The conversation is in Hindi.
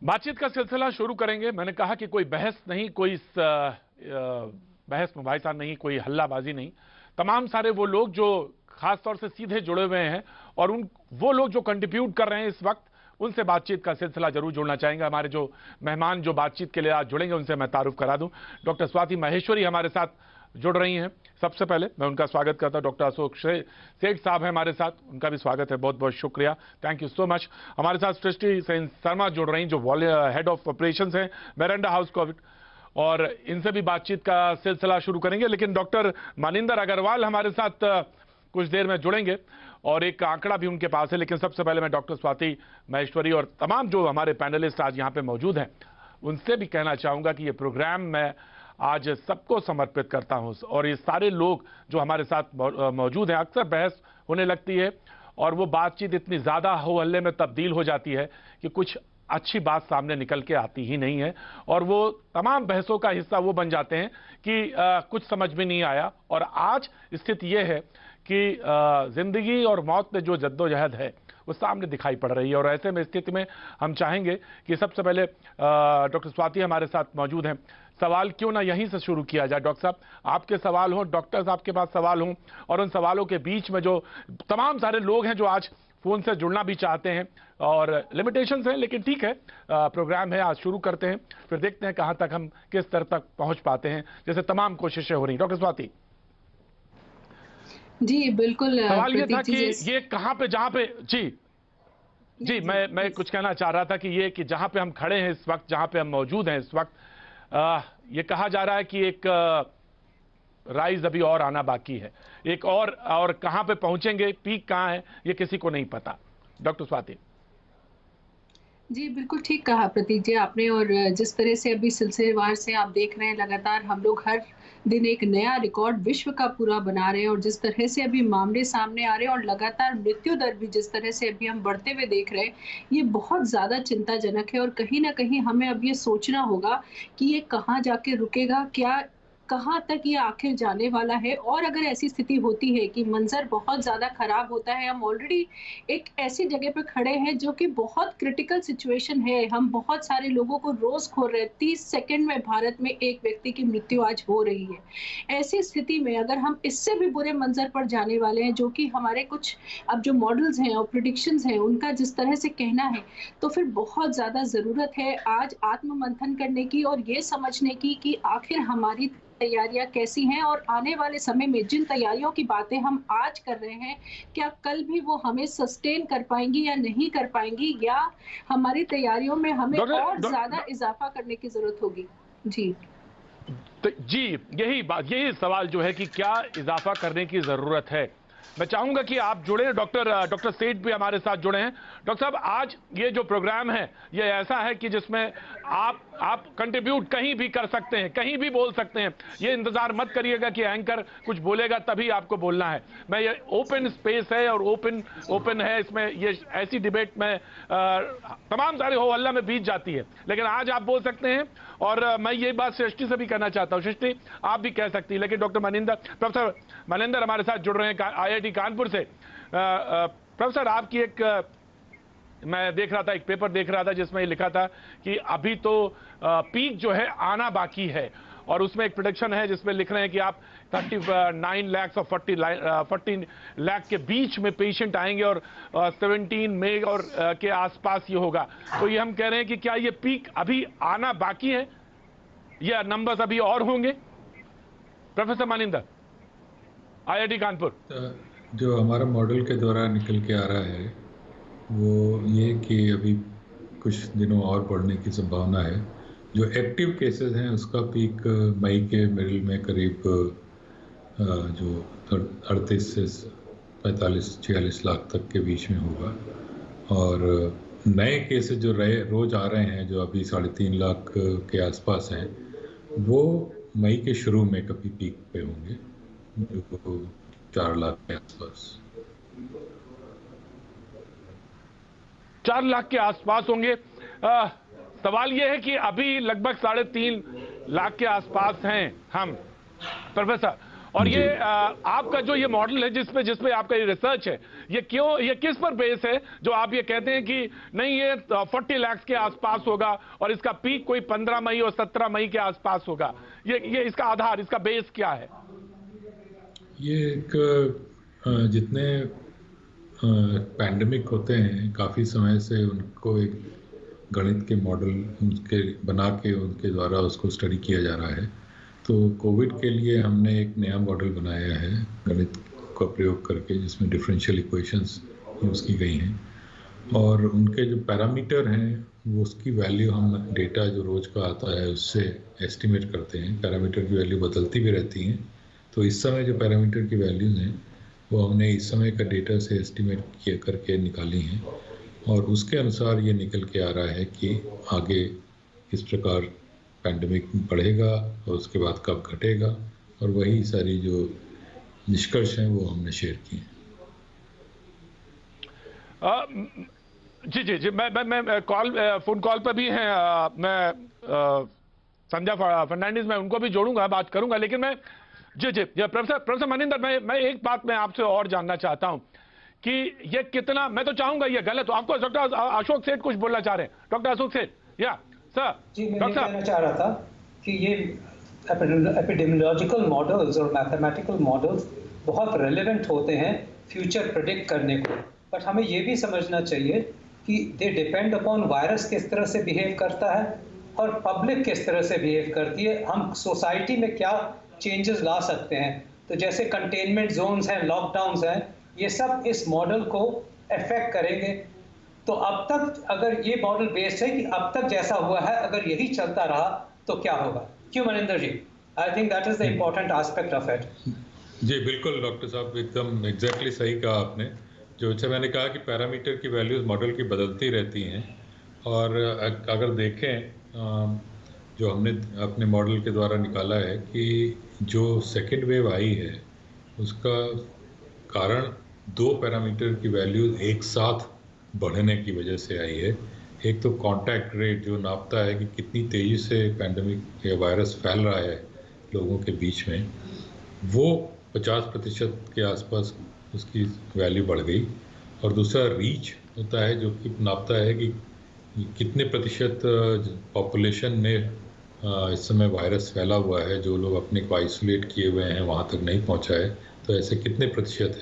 बातचीत का सिलसिला शुरू करेंगे। मैंने कहा कि कोई बहस नहीं, कोई बहस मुबाहिसा नहीं, कोई हल्लाबाजी नहीं। तमाम सारे वो लोग जो खास तौर से सीधे जुड़े हुए हैं और वो लोग जो कंट्रीब्यूट कर रहे हैं इस वक्त, उनसे बातचीत का सिलसिला जरूर जुड़ना चाहेंगे। हमारे जो मेहमान जो बातचीत के लिए आज जुड़ेंगे उनसे मैं तारुफ करा दूं। डॉक्टर स्वाति महेश्वरी हमारे साथ जुड़ रही हैं। सबसे पहले मैं उनका स्वागत करता हूं। डॉक्टर अशोक सेठ साहब हैं हमारे साथ, उनका भी स्वागत है। बहुत बहुत शुक्रिया, थैंक यू सो मच। हमारे साथ सृष्टि सेन शर्मा जुड़ रही हैं जो हेड ऑफ ऑपरेशंस हैं मेरेंडा हाउस कोविड, और इनसे भी बातचीत का सिलसिला शुरू करेंगे। लेकिन डॉक्टर मनिंदर अग्रवाल हमारे साथ कुछ देर में जुड़ेंगे और एक आंकड़ा भी उनके पास है। लेकिन सबसे पहले मैं डॉक्टर स्वाति महेश्वरी और तमाम जो हमारे पैनलिस्ट आज यहाँ पे मौजूद हैं उनसे भी कहना चाहूंगा कि ये प्रोग्राम मैं आज सबको समर्पित करता हूं। और ये सारे लोग जो हमारे साथ मौजूद हैं, अक्सर बहस होने लगती है और वो बातचीत इतनी ज़्यादा हो हल्ले में तब्दील हो जाती है कि कुछ अच्छी बात सामने निकल के आती ही नहीं है, और वो तमाम बहसों का हिस्सा वो बन जाते हैं कि कुछ समझ में नहीं आया। और आज स्थिति ये है कि जिंदगी और मौत में जो जद्दोजहद है वो सामने दिखाई पड़ रही है। और ऐसे में स्थिति में हम चाहेंगे कि सबसे पहले डॉक्टर स्वाति हमारे साथ मौजूद हैं। सवाल क्यों ना यहीं से शुरू किया जाए। डॉक्टर साहब, आपके सवाल हों, डॉक्टर साहब के पास सवाल हों, और उन सवालों के बीच में जो तमाम सारे लोग हैं जो आज फोन से जुड़ना भी चाहते हैं, और लिमिटेशंस हैं, लेकिन ठीक है, प्रोग्राम है, आज शुरू करते हैं, फिर देखते हैं कहां तक हम किस स्तर तक पहुंच पाते हैं, जैसे तमाम कोशिशें हो रही। डॉक्टर स्वाति जी बिल्कुल। सवाल ये था कि ये कहां पे, जहां पे जी मैं कुछ कहना चाह रहा था कि ये कि जहां पे हम खड़े हैं इस वक्त, जहां पे हम मौजूद हैं इस वक्त, ये कहा जा रहा है कि एक राइज अभी और आना बाकी है, एक और कहां पे पहुंचेंगे, पीक कहां है, ये किसी को नहीं पता। डॉक्टर स्वाति जी बिल्कुल ठीक कहा प्रतीक जी आपने। और जिस तरह से अभी सिलसिलेवार से आप देख रहे हैं, लगातार हम लोग हर दिन एक नया रिकॉर्ड विश्व का पूरा बना रहे हैं, और जिस तरह से अभी मामले सामने आ रहे हैं और लगातार मृत्यु दर भी जिस तरह से अभी हम बढ़ते हुए देख रहे हैं, ये बहुत ज़्यादा चिंताजनक है। और कहीं ना कहीं हमें अब ये सोचना होगा कि ये कहाँ जाके रुकेगा, क्या कहाँ तक ये आखिर जाने वाला है। और अगर ऐसी स्थिति होती है कि मंजर बहुत ज़्यादा खराब होता है, हम ऑलरेडी एक ऐसी जगह पे खड़े हैं जो कि बहुत क्रिटिकल सिचुएशन है, हम बहुत सारे लोगों को रोज खो रहे हैं, 30 सेकंड में भारत में एक व्यक्ति की मृत्यु आज हो रही है। ऐसी स्थिति में अगर हम इससे भी बुरे मंजर पर जाने वाले हैं, जो कि हमारे कुछ अब जो मॉडल्स हैं और प्रिडिक्शंस हैं उनका जिस तरह से कहना है, तो फिर बहुत ज़्यादा ज़रूरत है आज आत्ममंथन करने की और ये समझने की कि आखिर हमारी तैयारियां कैसी हैं, और आने वाले समय में जिन तैयारियों की बातें हम आज कर रहे हैं, क्या कल भी वो हमें सस्टेन कर पाएंगी या नहीं कर पाएंगी, या हमारी तैयारियों में हमें और ज्यादा इजाफा करने की जरूरत होगी। जी तो जी यही सवाल जो है कि क्या इजाफा करने की जरूरत है। मैं चाहूंगा कि आप जुड़े। डॉक्टर सेठ भी हमारे साथ जुड़े हैं। डॉक्टर साहब, आज ये जो प्रोग्राम है ये ऐसा है कि जिसमें आप कंट्रीब्यूट कहीं भी कर सकते हैं, कहीं भी बोल सकते हैं। ये इंतजार मत करिएगा कि एंकर कुछ बोलेगा तभी आपको बोलना है। मैं ये ओपन स्पेस है और ओपन है, इसमें ये ऐसी डिबेट में तमाम सारे हो हल्ला में बीत जाती है, लेकिन आज आप बोल सकते हैं। और मैं ये बात सृष्टि से भी कहना चाहता हूँ, सृष्टि आप भी कह सकती है, लेकिन प्रोफेसर मनिंदर हमारे साथ जुड़ रहे हैं IIT कानपुर से। प्रोफेसर, आपकी मैं देख रहा था, एक पेपर देख रहा था जिसमें ये लिखा था कि अभी तो पीक जो है आना बाकी है, और उसमें एक प्रेडिक्शन है जिसमें लिख रहे हैं कि आप 39 लाख और 14 लाख के बीच में पेशेंट आएंगे, और 17 मई और के आसपास ये होगा। तो ये हम कह रहे हैं कि क्या ये पीक अभी आना बाकी है या नंबर्स अभी और होंगे। Professor Maninder, IIT Kanpur. जो हमारा मॉडल के द्वारा निकल के आ रहा है वो ये कि अभी कुछ दिनों और बढ़ने की संभावना है। जो एक्टिव केसेस हैं उसका पीक मई के मिडिल में करीब जो 38 से 45-46 लाख तक के बीच में होगा, और नए केसेस जो रोज आ रहे हैं जो अभी 3.5 लाख के आसपास हैं, वो मई के शुरू में कभी पीक पे होंगे, जो 4 लाख के आसपास 4 लाख के आसपास होंगे। सवाल यह है कि अभी लगभग 3.5 लाख के आसपास हैं हम, प्रोफेसर, और ये आपका जो ये मॉडल है जिसपे आपका ये रिसर्च है, ये किस पर बेस है जो आप ये कहते हैं कि नहीं ये 40 लाख के आसपास होगा और इसका पीक कोई 15 मई और 17 मई के आसपास होगा? ये इसका आधार, इसका बेस क्या है? ये एक जितने पैंडेमिक होते हैं काफ़ी समय से उनको एक गणित के मॉडल उनके बना के उनके द्वारा उसको स्टडी किया जा रहा है। तो कोविड के लिए हमने एक नया मॉडल बनाया है गणित का प्रयोग करके, जिसमें डिफरेंशियल इक्वेशंस यूज़ की गई हैं और उनके जो पैरामीटर हैं वो उसकी वैल्यू हम डेटा जो रोज़ का आता है उससे एस्टिमेट करते हैं। पैरामीटर की वैल्यू बदलती भी रहती हैं, तो इस समय जो पैरामीटर की वैल्यूज़ हैं वो हमने इस समय का डेटा से एस्टिमेट किया करके निकाली हैं और उसके अनुसार ये निकल के आ रहा है कि आगे किस प्रकार पैंडेमिक बढ़ेगा और उसके बाद कब घटेगा, और वही सारी जो निष्कर्ष हैं वो हमने शेयर किए हैं। जी, मैं फोन कॉल पर भी हैं, मैं संध्या फर्नांडिस, मैं उनको भी जोड़ूंगा, बात करूंगा, लेकिन मैं जी प्रोफेसर मनिंदर, मैं एक बात मैं आपसे और जानना चाहता हूं कि ये कितना, मैं तो चाहूंगा ये गलत हो, आपको डॉक्टर अशोक सेठ कुछ बोलना चाह रहे हैं? डॉक्टर अशोक सेठ, या सर? जी, मैं ये कहना चाह रहा था कि ये एपिडेमियोलॉजिकल मॉडल्स और मैथमेटिकल मॉडल्स बहुत रेलेवेंट होते हैं फ्यूचर प्रेडिक्ट करने को, बट हमें ये भी समझना चाहिए कि दे डिपेंड अपॉन वायरस किस तरह से बिहेव करता है और पब्लिक किस तरह से बिहेव करती है, हम सोसाइटी में क्या चेंजेस ला सकते हैं। तो जैसे कंटेनमेंट जोन्स हैं, लॉकडाउन्स हैं, ये सब इस मॉडल को अफेक्ट करेंगे। तो अब तक अगर ये मॉडल बेस्ड है कि अब तक जैसा हुआ है अगर यही चलता रहा तो क्या होगा? क्यों Maninder ji? I think that is the important aspect of it. जी बिल्कुल डॉक्टर साहब, एकदम एग्जैक्टली सही कहा आपने। जो अच्छा मैंने कहा कि पैरामीटर की वैल्यूज मॉडल की बदलती रहती हैं, और अगर देखें जो हमने अपने मॉडल के द्वारा निकाला है कि जो सेकेंड वेव आई है उसका कारण 2 पैरामीटर की वैल्यूज एक साथ बढ़ने की वजह से आई है। एक तो कांटेक्ट रेट जो नापता है कि कितनी तेज़ी से पैंडेमिक या वायरस फैल रहा है लोगों के बीच में, वो 50% के आसपास उसकी वैल्यू बढ़ गई। और दूसरा रीच होता है जो कि नापता है कि कितने प्रतिशत पॉपुलेशन में इस समय वायरस फैला हुआ है, जो लोग अपने को आइसोलेट किए हुए हैं वहाँ तक नहीं पहुँचा है, तो ऐसे कितने प्रतिशत हैं।